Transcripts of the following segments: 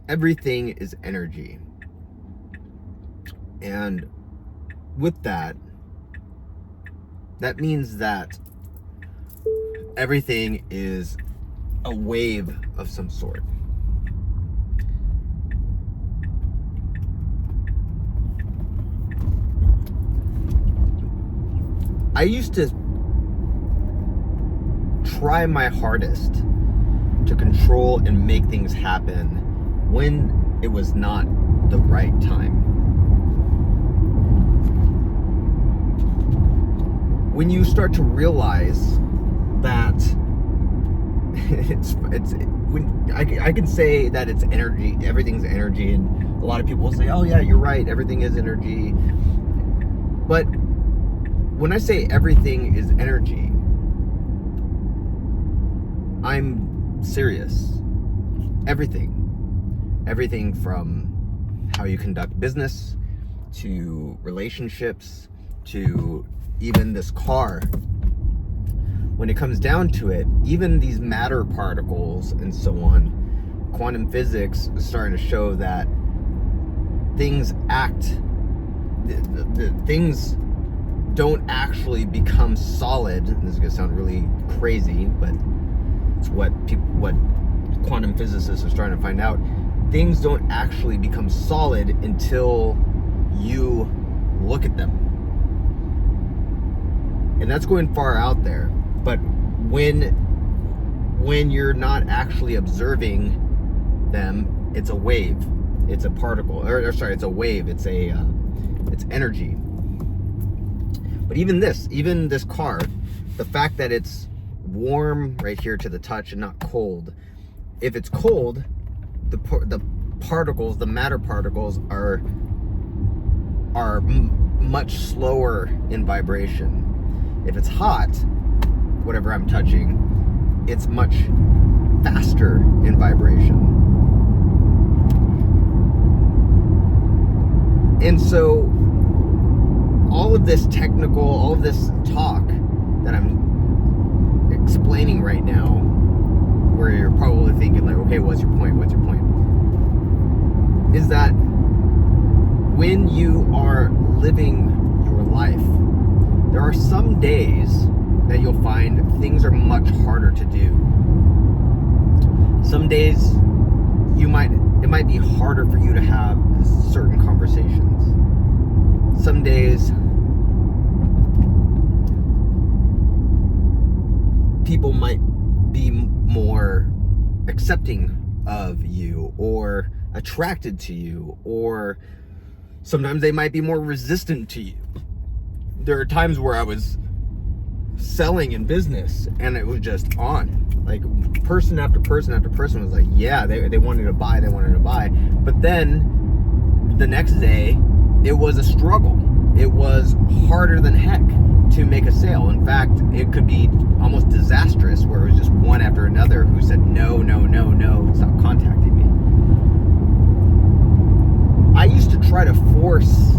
everything is energy. And with that, that means that everything is a wave of some sort. I used to try my hardest to control and make things happen when it was not the right time. When you start to realize that I can say that it's energy, everything's energy, and a lot of people will say, oh yeah, you're right, everything is energy. But when I say everything is energy, I'm serious. Everything from how you conduct business, to relationships, to even this car. When it comes down to it, even these matter particles and so on, quantum physics is starting to show that things things don't actually become solid. And this is going to sound really crazy, but it's what quantum physicists are starting to find out. Things don't actually become solid until you look at them. And that's going far out there. But when you're not actually observing them, it's a wave. It's a particle. It's a wave. It's energy. But even this car, the fact that it's warm right here to the touch and not cold. If it's cold, the particles, the matter particles are much slower in vibration. If it's hot, whatever I'm touching, it's much faster in vibration. And so all of this talk that I'm explaining right now, where you're probably thinking like, okay, what's your point? Is that when you are living your life, there are some days that you'll find things are much harder to do. Some days it might be harder for you to have certain conversations. Some days people might be more accepting of you or attracted to you, or sometimes they might be more resistant to you. There are times where I was selling in business and it was just on. Like person after person after person was like, yeah, they wanted to buy. But then the next day, it was a struggle. It was harder than heck to make a sale. In fact, it could be almost disastrous, where it was just one after another who said, no, stop contacting me. I used to try to force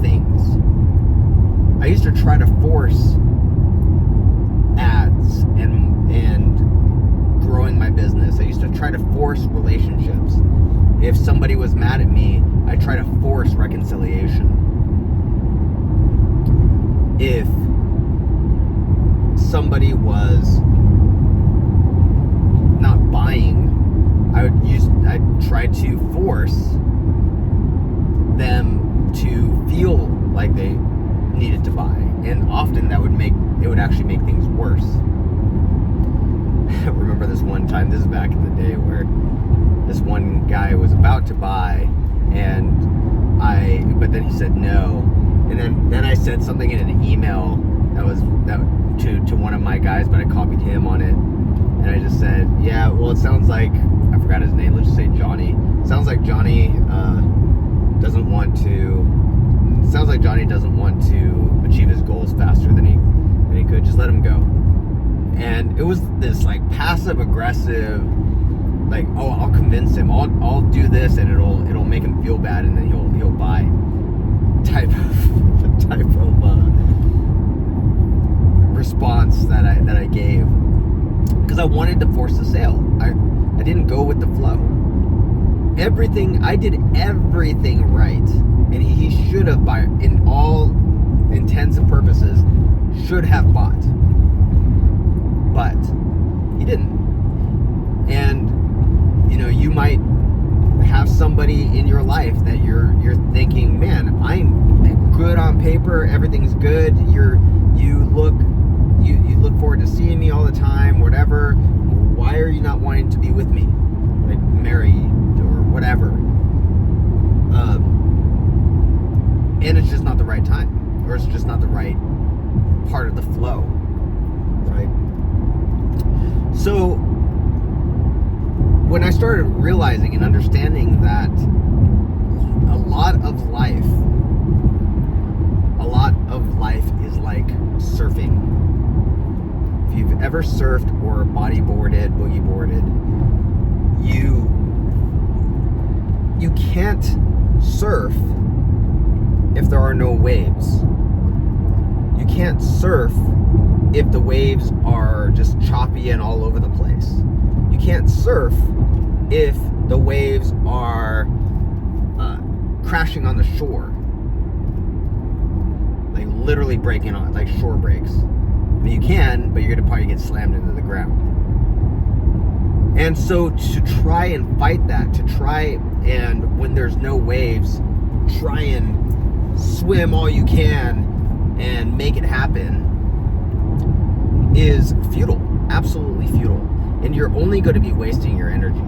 things. I used to try to force ads and growing my business. I used to try to force relationships. If somebody was mad at me, I try to force reconciliation. If somebody was not buying, I'd try to force them to feel like they needed to buy, and often it would actually make things worse. I remember this one time, this is back in the day, where this one guy was about to buy, but then he said no, and then I said something in an email to one of my guys, but I copied him on it, and I just said, yeah, well, it sounds like, I forgot his name, let's just say Johnny. Sounds like Johnny doesn't want to achieve his goals faster than he could. Just let him go. And it was this like passive aggressive, like, oh, I'll convince him, I'll do this and it'll make him feel bad, and then he'll buy type of response that I gave, because I wanted to force the sale. I didn't go with the flow. I did everything right, and he should have, by in all intents and purposes, should have bought, but he didn't. And you might have somebody in your life that you're thinking, man, I'm good on paper, everything's good, you look forward to seeing me all the time, whatever. Why are you not wanting to be with me, like married or whatever? And it's just not the right time, or it's just not the right part of the flow, right? So when I started realizing and understanding that a lot of life is like surfing. If you've ever surfed or bodyboarded, boogie boarded, you can't surf if there are no waves. You can't surf if the waves are just choppy and all over the place. You can't surf if the waves are crashing on the shore, like literally breaking on, like shore breaks. I mean, you can, but you're gonna probably get slammed into the ground. And so to try and fight that, and when there's no waves, try and swim all you can and make it happen, is futile, absolutely futile. And you're only going to be wasting your energy.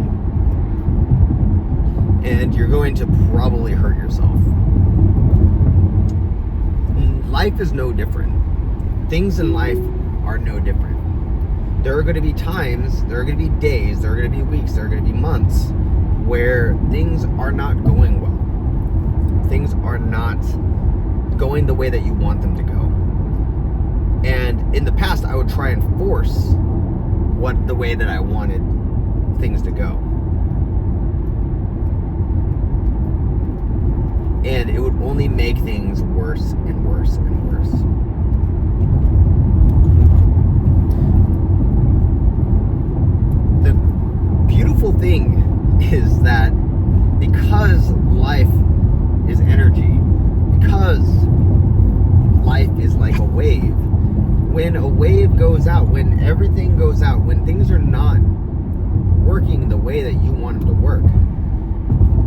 And you're going to probably hurt yourself. Life is no different. Things in life are no different. There are going to be times, there are going to be days, there are going to be weeks, there are going to be months where things are not going well. Things are not going the way that you want them to go. And in the past, I would try and force the way that I wanted things to go. And it would only make things worse and worse and worse. The beautiful thing is that because life is energy, because life is like a wave, when a wave goes out, when everything goes out, when things are not working the way that you want them to work,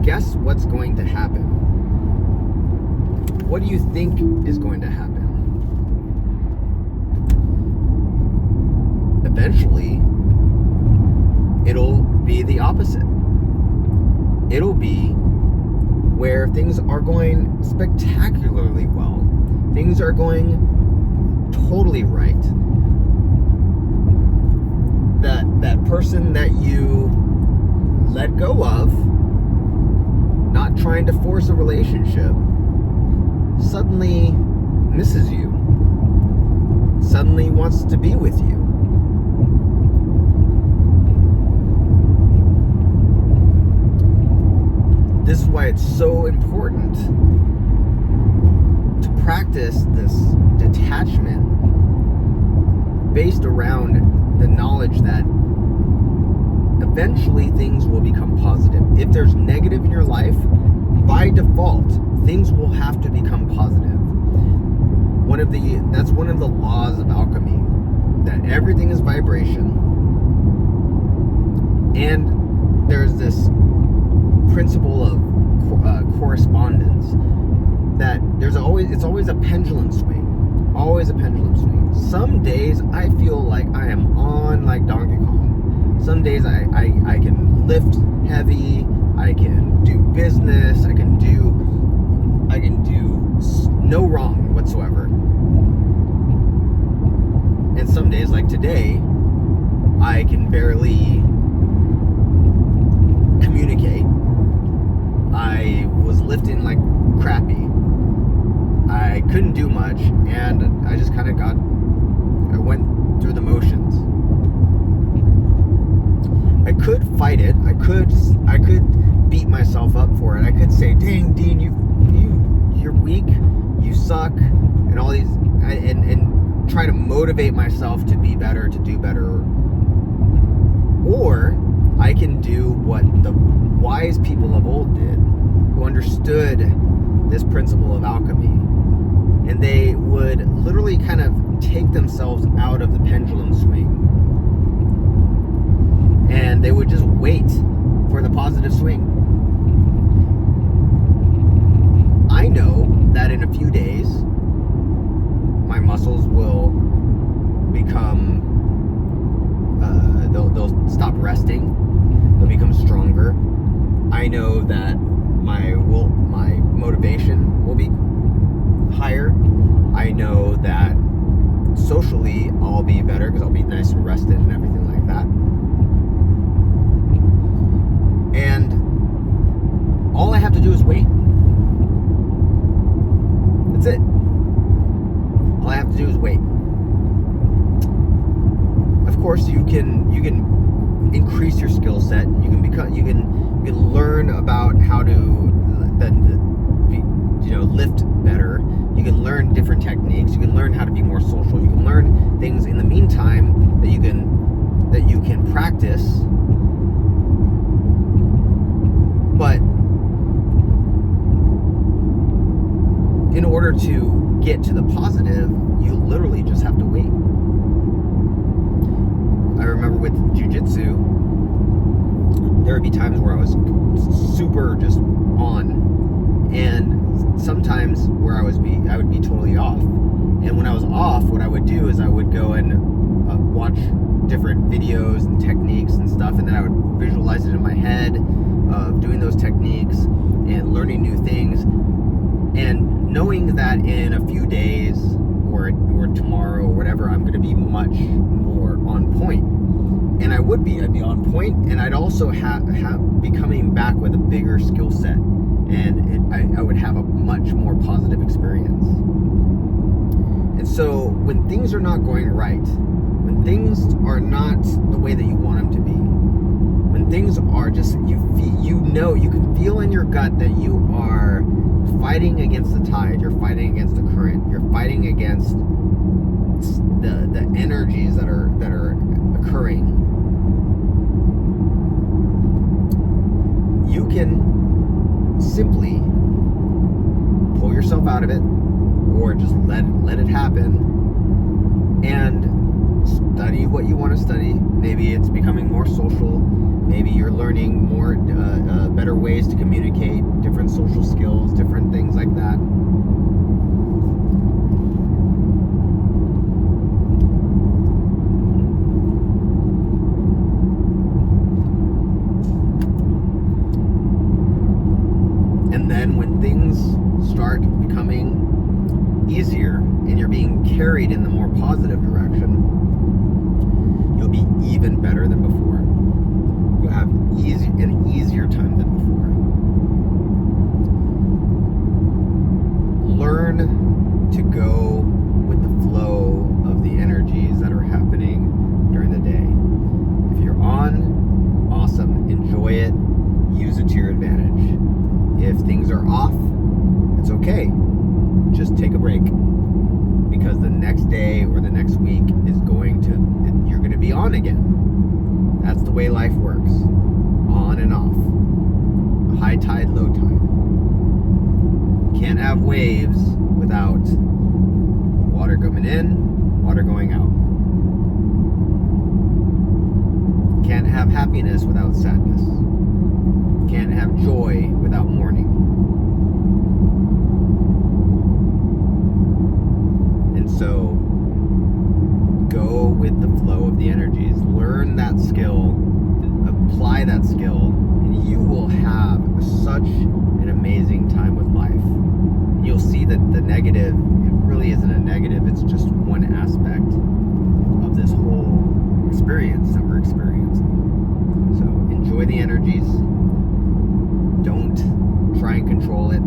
guess what's going to happen? What do you think is going to happen? Eventually, it'll be the opposite. It'll be where things are going spectacularly well. Things are going totally right. That person that you let go of, not trying to force a relationship, suddenly misses you, suddenly wants to be with you. This is why it's so important to practice this detachment based around the knowledge that eventually things will become positive. If there's negative in your life, by default, things will have to become positive. That's one of the laws of alchemy, that everything is vibration. And there's this principle of correspondence, that it's always a pendulum swing, always a pendulum swing. Some days I feel like I am on like Donkey Kong. Some days I can lift heavy, I can do business, I can do no wrong whatsoever. And some days, like today, I can barely communicate. I was lifting like crappy. I couldn't do much, and I just kind of I went through the motions. I could fight it. I could beat myself up for it. I could say, "Dang, Dean, you're weak. You suck," and all these, and try to motivate myself to be better, to do better. Or I I can do what the wise people of old did, who understood this principle of alchemy, and they would literally kind of take themselves out of the pendulum swing, and they would just wait for the positive swing. I know that in a few days, my muscles will become, they'll stop resting, they'll become stronger. I know that my motivation will be higher. I know that socially I'll be better because I'll be nice and rested and everything like that. And all I have to do is wait. That's it. All I have to do is wait. Of course, you can increase your skill set. You can learn about how to lift better. You can learn different techniques. You can learn how to be more social. You can learn things in the meantime that you can practice. But in order to get to the positive, you literally just have to wait. I remember with jiu-jitsu, there would be times where I was super just on, and sometimes where I would be totally off. And when I was off, what I would do is I would go and watch different videos and techniques and stuff, and then I would visualize it in my head of doing those techniques and learning new things, and knowing that in a few days or tomorrow or whatever, I'm going to be much more on point. And I'd be on point, and I'd also be coming back with a bigger skill set, and I would have a much more positive experience. And so when things are not going right, when things are not the way that you want them to be, when things are just, you can feel in your gut that you are fighting against the tide, you're fighting against the current, you're fighting against the energies that are occurring, you can simply pull yourself out of it, or just let it happen, and study what you want to study. Maybe it's becoming more social. Maybe you're learning more, better ways to communicate, different social skills, different things like that. And then when things start becoming easier and you're being carried in the more positive direction, you'll be even better than before. You'll have an easier time than before. Learn to go with the flow of the energies that are happening during the day. If you're on, awesome. Enjoy it. Use it to your advantage. If things are off, it's okay. Just take a break, because the next day or the next week you're going to be on again. That's the way life works. On and off. High tide, low tide. You can't have waves without water coming in, water going out. You can't have happiness without sadness. You can't have joy without mourning. And so, go with the flow of the energies. Learn that skill, apply that skill, and you will have such an amazing time with life. And you'll see that the negative, it really isn't a negative, it's just one aspect of this whole experience that we're experiencing. So enjoy the energies. Don't try and control it.